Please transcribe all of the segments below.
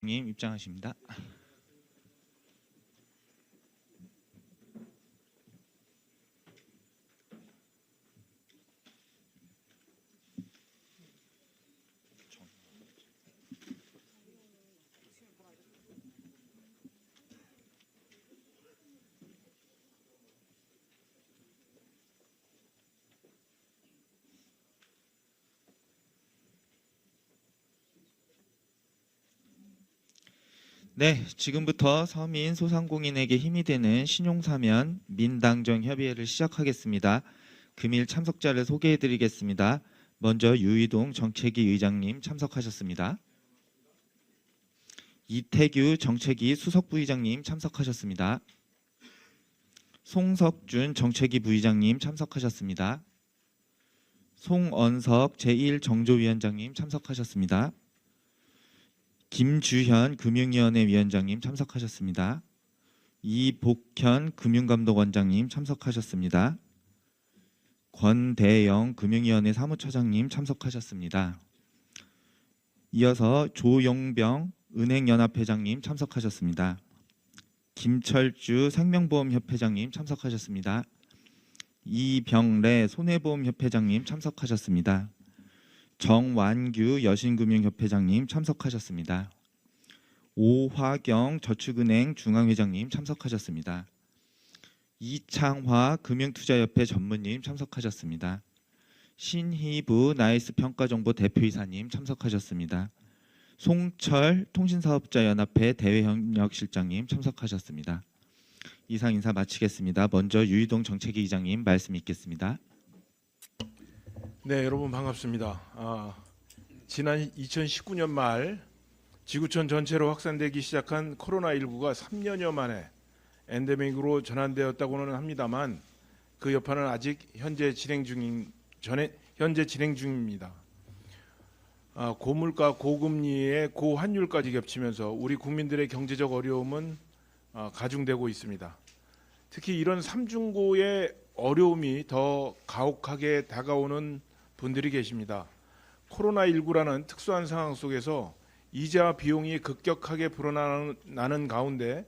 님 입장하십니다. 네, 지금부터 서민 소상공인에게 힘이 되는 신용사면 민당정 협의회를 시작하겠습니다. 금일 참석자를 소개해드리겠습니다. 먼저 유이동 정책위 의장님 참석하셨습니다. 이태규 정책위 수석부의장님 참석하셨습니다. 송석준 정책위 부의장님 참석하셨습니다. 송언석 제1정조위원장님 참석하셨습니다. 김주현 금융위원회 위원장님 참석하셨습니다. 이복현 금융감독원장님 참석하셨습니다. 권대영 금융위원회 사무처장님 참석하셨습니다. 이어서 조용병 은행연합회장님 참석하셨습니다. 김철주 생명보험협회장님 참석하셨습니다. 이병래 손해보험협회장님 참석하셨습니다. 정완규 여신금융협회장님 참석하셨습니다. 오화경 저축은행 중앙회장님 참석하셨습니다. 이창화 금융투자협회 전무님 참석하셨습니다. 신희부 나이스평가정보 대표이사님 참석하셨습니다. 송철 통신사업자연합회 대외협력실장님 참석하셨습니다. 이상 인사 마치겠습니다. 먼저 유이동 정책위 의장님 말씀 있겠습니다. 네, 여러분 반갑습니다. 지난 2019년 말 지구촌 전체로 확산되기 시작한 코로나19가 3년여 만에 엔데믹으로 전환되었다고는 합니다만 그 여파는 아직 현재 진행 중입니다. 고물가, 고금리에 고환율까지 겹치면서 우리 국민들의 경제적 어려움은 가중되고 있습니다. 특히 이런 삼중고의 어려움이 더 가혹하게 다가오는 분들이 계십니다. 코로나19라는 특수한 상황 속에서 이자 비용이 급격하게 불어나는 가운데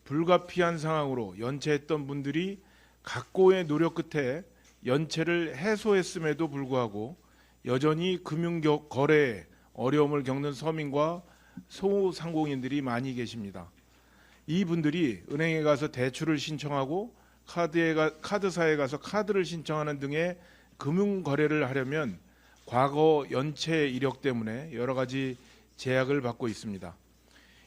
불가피한 상황으로 연체했던 분들이 각고의 노력 끝에 연체를 해소했음에도 불구하고 여전히 금융 거래에 어려움을 겪는 서민과 소상공인들이 많이 계십니다. 이 분들이 은행에 가서 대출을 신청하고 카드사에 가서 카드를 신청하는 등의 금융 거래를 하려면 과거 연체 이력 때문에 여러 가지 제약을 받고 있습니다.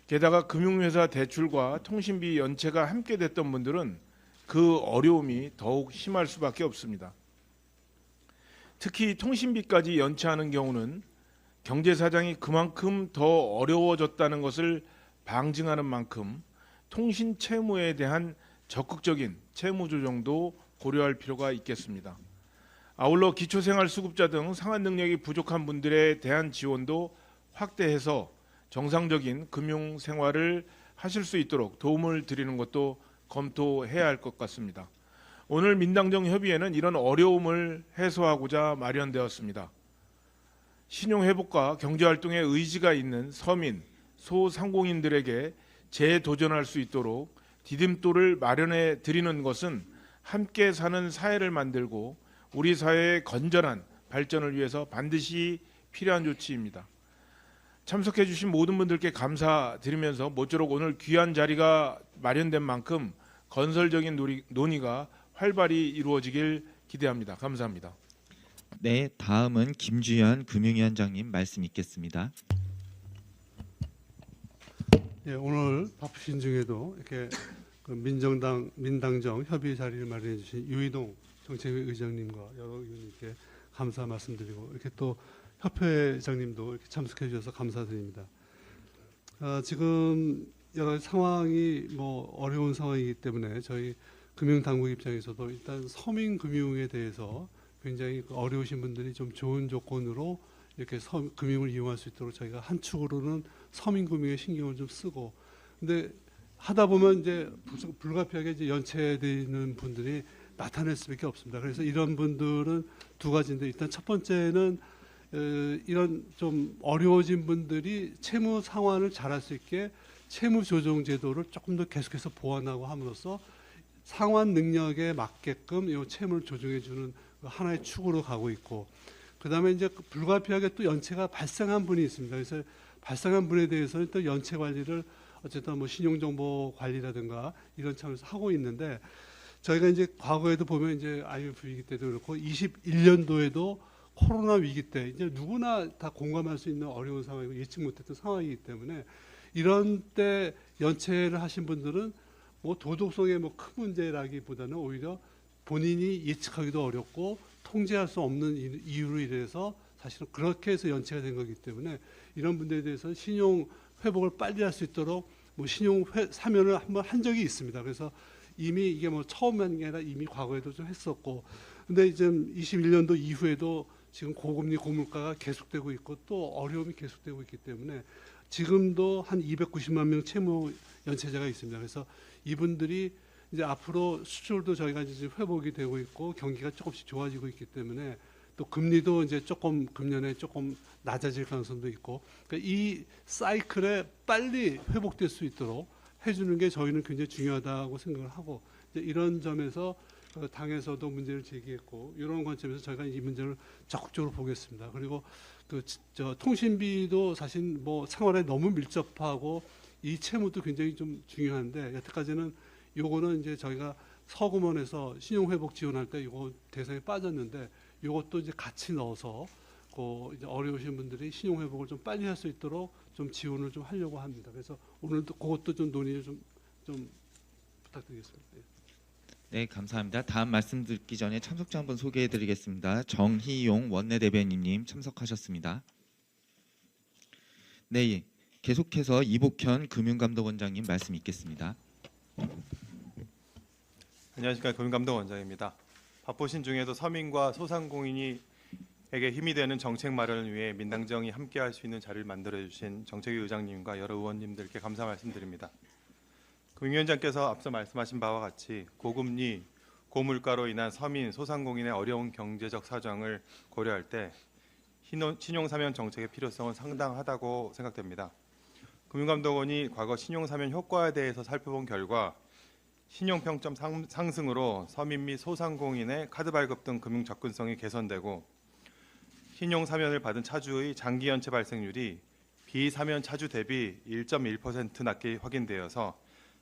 게다가 금융회사 대출과 통신비 연체가 함께 됐던 분들은 그 어려움이 더욱 심할 수밖에 없습니다. 특히 통신비까지 연체하는 경우는 경제 사정이 그만큼 더 어려워졌다는 것을 방증하는 만큼 통신 채무에 대한 적극적인 채무 조정도 고려할 필요가 있겠습니다. 아울러 기초생활수급자 등 상환 능력이 부족한 분들에 대한 지원도 확대해서 정상적인 금융 생활을 하실 수 있도록 도움을 드리는 것도 검토해야 할 것 같습니다. 오늘 민당정 협의회는 이런 어려움을 해소하고자 마련되었습니다. 신용회복과 경제활동에 의지가 있는 서민, 소상공인들에게 재도전할 수 있도록 디딤돌을 마련해 드리는 것은 함께 사는 사회를 만들고 우리 사회의 건전한 발전을 위해서 반드시 필요한 조치입니다. 참석해 주신 모든 분들께 감사드리면서 모쪼록 오늘 귀한 자리가 마련된 만큼 건설적인 논의가 활발히 이루어지길 기대합니다. 감사합니다. 네, 다음은 김주현 금융위원장님 말씀 있겠습니다. 예, 오늘 바쁘신 중에도 이렇게 민당정 협의 자리를 마련해 주신 유이동 정책위 의장님과 여러 의원님께 감사 말씀드리고 이렇게 또 협회장님도 이렇게 참석해 주셔서 감사드립니다. 지금 여러 상황이 어려운 상황이기 때문에 저희 금융당국 입장에서도 일단 서민 금융에 대해서 굉장히 어려우신 분들이 좀 좋은 조건으로 이렇게 금융을 이용할 수 있도록 저희가 한 축으로는 서민 금융에 신경을 좀 쓰고, 근데 하다 보면 이제 불가피하게 이제 연체되는 분들이 나타날 수밖에 없습니다. 그래서 이런 분들은 두 가지인데, 일단 첫 번째는 이런 좀 어려워진 분들이 채무 상환을 잘할 수 있게 채무 조정 제도를 조금 더 계속해서 보완하고 함으로써 상환 능력에 맞게끔 이 채무를 조정해 주는 하나의 축으로 가고 있고, 그다음에 이제 불가피하게 또 연체가 발생한 분이 있습니다. 그래서 발생한 분에 대해서는 또 연체 관리를 어쨌든 뭐 신용정보 관리라든가 이런 차원에서 하고 있는데, 저희가 이제 과거에도 보면 이제 IMF 위기 때도 그렇고 21년도에도 코로나 위기 때 이제 누구나 다 공감할 수 있는 어려운 상황이고 예측 못했던 상황이기 때문에 이런 때 연체를 하신 분들은 뭐 도덕성의 뭐 큰 문제라기보다는 오히려 본인이 예측하기도 어렵고 통제할 수 없는 이유로 인해서 사실은 그렇게 해서 연체가 된 거기 때문에 이런 분들에 대해서는 신용 회복을 빨리 할 수 있도록 뭐 신용 사면을 한번 한 적이 있습니다. 그래서 이미 이게 뭐 처음 한 게 아니라 이미 과거에도 좀 했었고, 근데 이제 21년도 이후에도 지금 고금리 고물가가 계속되고 있고 또 어려움이 계속되고 있기 때문에 지금도 한 290만 명 채무 연체자가 있습니다. 그래서 이분들이 이제 앞으로 수출도 저희가 이제 지금 회복이 되고 있고 경기가 조금씩 좋아지고 있기 때문에 또 금리도 이제 조금 금년에 조금 낮아질 가능성도 있고, 그러니까 이 사이클에 빨리 회복될 수 있도록 해주는 게 저희는 굉장히 중요하다고 생각을 하고, 이제 이런 점에서 당에서도 문제를 제기했고 이런 관점에서 저희가 이 문제를 적극적으로 보겠습니다. 그리고 저 통신비도 사실 뭐 생활에 너무 밀접하고 이 채무도 굉장히 좀 중요한데 여태까지는 요거는 이제 저희가 서구원에서 신용회복 지원할 때 이거 대상에 빠졌는데 이것도 이제 같이 넣어서 이제 어려우신 분들이 신용회복을 좀 빨리 할 수 있도록 좀 지원을 좀 하려고 합니다. 그래서 오늘도 그것도 좀 논의를 좀 부탁드리겠습니다. 예. 네, 감사합니다. 다음 말씀 듣기 전에 참석자 한번 소개해드리겠습니다. 정희용 원내대변인님 참석하셨습니다. 네, 계속해서 이복현 금융감독원장님 말씀 있겠습니다. 안녕하십니까, 금융감독원장입니다. 바쁘신 중에도 서민과 소상공인에게 힘이 되는 정책 마련을 위해 민당정이 함께할 수 있는 자리를 만들어주신 정책위 의장님과 여러 의원님들께 감사 말씀드립니다. 금융위원장께서 앞서 말씀하신 바와 같이 고금리, 고물가로 인한 서민, 소상공인의 어려운 경제적 사정을 고려할 때 신용사면 정책의 필요성은 상당하다고 생각됩니다. 금융감독원이 과거 신용사면 효과에 대해서 살펴본 결과 신용평점 상승으로 서민 및 소상공인의 카드 발급 등 금융 접근성이 개선되고 신용사면을 받은 차주의 장기 연체 발생률이 비사면 차주 대비 1.1% 낮게 확인되어서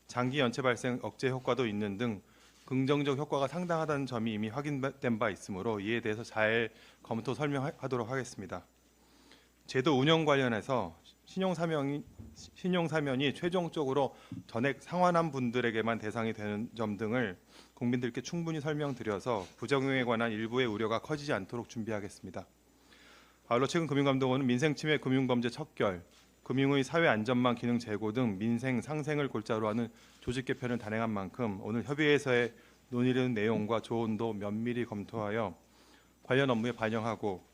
장기 연체 발생 억제 효과도 있는 등 긍정적 효과가 상당하다는 점이 이미 확인된 바 있으므로 이에 대해서 잘 검토 설명하도록 하겠습니다. 제도 운영 관련해서 신용사면이 최종적으로 전액 상환한 분들에게만 대상이 되는 점 등을 국민들께 충분히 설명드려서 부작용에 관한 일부의 우려가 커지지 않도록 준비하겠습니다. 아울러 최근 금융감독원은 민생침해 금융범죄 척결, 금융의 사회안전망 기능 제고 등 민생 상생을 골자로 하는 조직 개편을 단행한 만큼 오늘 협의회에서의 논의된 내용과 조언도 면밀히 검토하여 관련 업무에 반영하고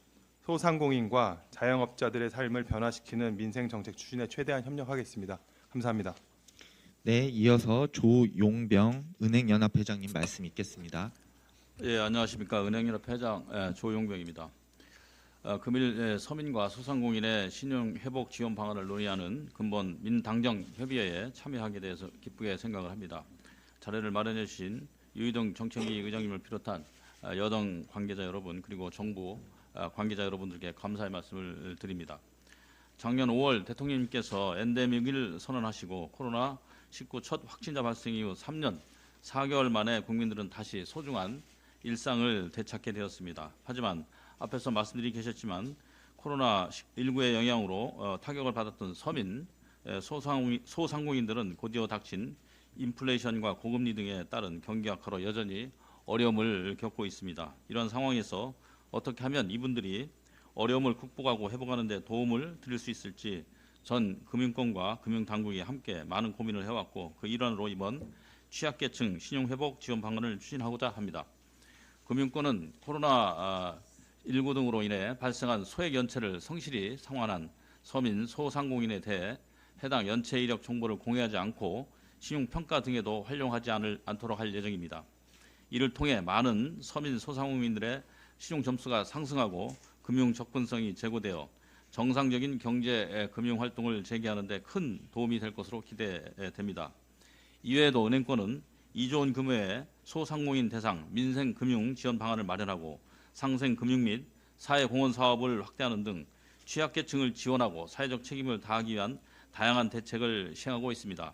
소상공인과 자영업자들의 삶을 변화시키는 민생 정책 추진에 최대한 협력하겠습니다. 감사합니다. 네, 이어서 조용병 은행연합회장님 말씀 있겠습니다. 예, 안녕하십니까. 은행연합 회장 조용병입니다. 금일 서민과 소상공인의 신용 회복 지원 방안을 논의하는 근본 민당정 협의회에 참여하게 돼서 기쁘게 생각을 합니다. 자리를 마련해 주신 유희동 정책위 의장님을 비롯한 여당 관계자 여러분 그리고 정부 관계자 여러분들께 감사의 말씀을 드립니다. 작년 5월 대통령님께서 엔데믹을 선언하시고 코로나19 첫 확진자 발생 이후 3년 4개월 만에 국민들은 다시 소중한 일상을 되찾게 되었습니다. 하지만 앞에서 말씀드리 계셨지만 코로나19의 영향으로 타격을 받았던 서민, 소상공인들은 곧이어 닥친 인플레이션과 고금리 등에 따른 경기 악화로 여전히 어려움을 겪고 있습니다. 이런 상황에서 어떻게 하면 이분들이 어려움을 극복하고 회복하는 데 도움을 드릴 수 있을지 전 금융권과 금융당국이 함께 많은 고민을 해왔고 그 일환으로 이번 취약계층 신용회복 지원 방안을 추진하고자 합니다. 금융권은 코로나19 등으로 인해 발생한 소액 연체를 성실히 상환한 서민, 소상공인에 대해 해당 연체 이력 정보를 공유하지 않고 신용평가 등에도 활용하지 않도록 할 예정입니다. 이를 통해 많은 서민, 소상공인들의 신용 점수가 상승하고 금융 접근성이 제고되어 정상적인 경제 금융 활동을 재개하는 데 큰 도움이 될 것으로 기대됩니다. 이외에도 은행권은 2조 원 규모의 소상공인 대상 민생 금융 지원 방안을 마련하고 상생 금융 및 사회공헌 사업을 확대하는 등 취약계층을 지원하고 사회적 책임을 다하기 위한 다양한 대책을 시행하고 있습니다.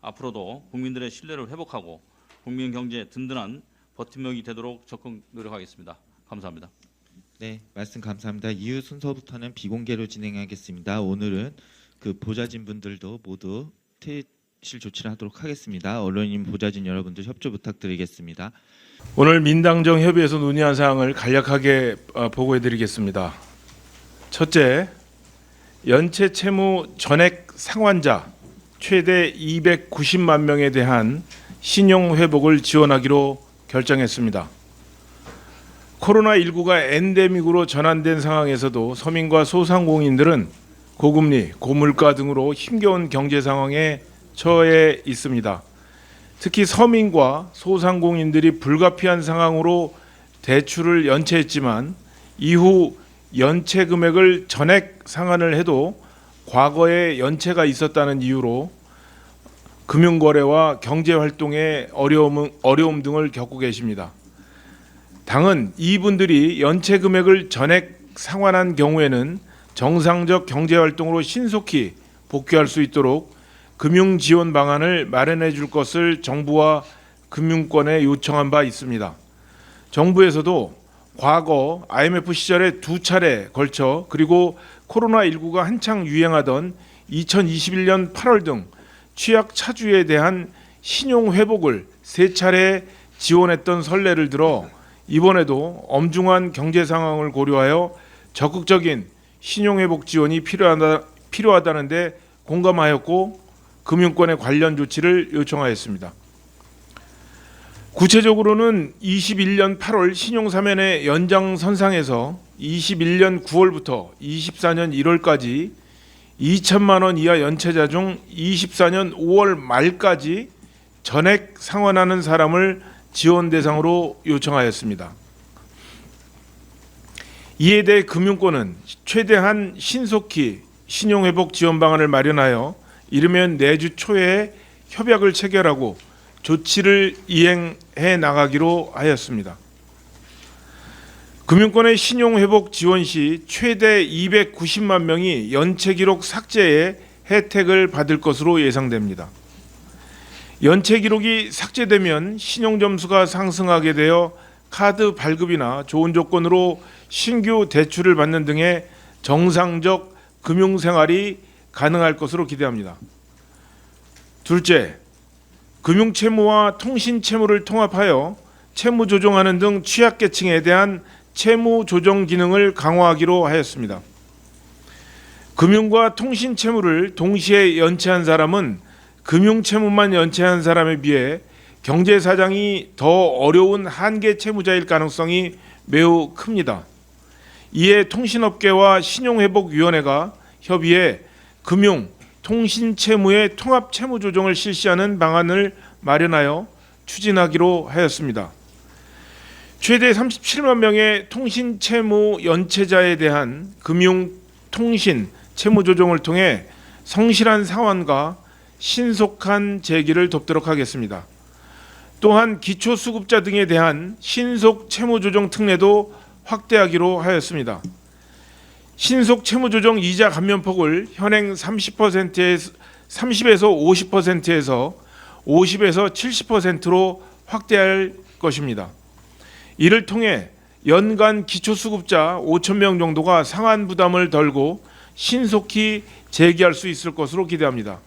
앞으로도 국민들의 신뢰를 회복하고 국민 경제에 든든한 버팀목이 되도록 적극 노력하겠습니다. 감사합니다. 네, 말씀 감사합니다. 이후 순서부터는 비공개로 진행하겠습니다. 오늘은 그 보좌진 분들도 모두 퇴실 조치를 하도록 하겠습니다. 언론인 보좌진 여러분들 협조 부탁드리겠습니다. 오늘 민당정 협의에서 논의한 사항을 간략하게 보고해드리겠습니다. 첫째, 연체 채무 전액 상환자 최대 290만 명에 대한 신용 회복을 지원하기로 결정했습니다. 코로나19가 엔데믹으로 전환된 상황에서도 서민과 소상공인들은 고금리, 고물가 등으로 힘겨운 경제 상황에 처해 있습니다. 특히 서민과 소상공인들이 불가피한 상황으로 대출을 연체했지만 이후 연체 금액을 전액 상환을 해도 과거에 연체가 있었다는 이유로 금융거래와 경제활동에 어려움 등을 겪고 계십니다. 당은 이분들이 연체 금액을 전액 상환한 경우에는 정상적 경제활동으로 신속히 복귀할 수 있도록 금융지원 방안을 마련해 줄 것을 정부와 금융권에 요청한 바 있습니다. 정부에서도 과거 IMF 시절에 2차례 걸쳐 그리고 코로나19가 한창 유행하던 2021년 8월 등 취약 차주에 대한 신용 회복을 3차례 지원했던 선례를 들어 이번에도 엄중한 경제 상황을 고려하여 적극적인 신용 회복 지원이 필요하다는 데 공감하였고 금융권의 관련 조치를 요청하였습니다. 구체적으로는 21년 8월 신용사면의 연장선상에서 21년 9월부터 24년 1월까지 2천만 원 이하 연체자 중 24년 5월 말까지 전액 상환하는 사람을 지원 대상으로 요청하였습니다. 이에 대해 금융권은 최대한 신속히 신용회복 지원 방안을 마련하여 이르면 내주 초에 협약을 체결하고 조치를 이행해 나가기로 하였습니다. 금융권의 신용회복 지원 시 최대 290만 명이 연체 기록 삭제의 혜택을 받을 것으로 예상됩니다. 연체 기록이 삭제되면 신용점수가 상승하게 되어 카드 발급이나 좋은 조건으로 신규 대출을 받는 등의 정상적 금융생활이 가능할 것으로 기대합니다. 둘째, 금융채무와 통신채무를 통합하여 채무 조정하는 등 취약계층에 대한 채무 조정 기능을 강화하기로 하였습니다. 금융과 통신채무를 동시에 연체한 사람은 금융채무만 연체한 사람에 비해 경제사정이 더 어려운 한계 채무자일 가능성이 매우 큽니다. 이에 통신업계와 신용회복위원회가 협의해 금융, 통신채무의 통합채무조정을 실시하는 방안을 마련하여 추진하기로 하였습니다. 최대 37만 명의 통신채무 연체자에 대한 금융, 통신, 채무조정을 통해 성실한 상환과 신속한 재기를 돕도록 하겠습니다. 또한 기초수급자 등에 대한 신속 채무조정 특례도 확대하기로 하였습니다. 신속 채무조정 이자 감면폭을 현행 30에서 50%에서 50에서 70%로 확대할 것입니다. 이를 통해 연간 기초수급자 5천 명 정도가 상환 부담을 덜고 신속히 재기할 수 있을 것으로 기대합니다.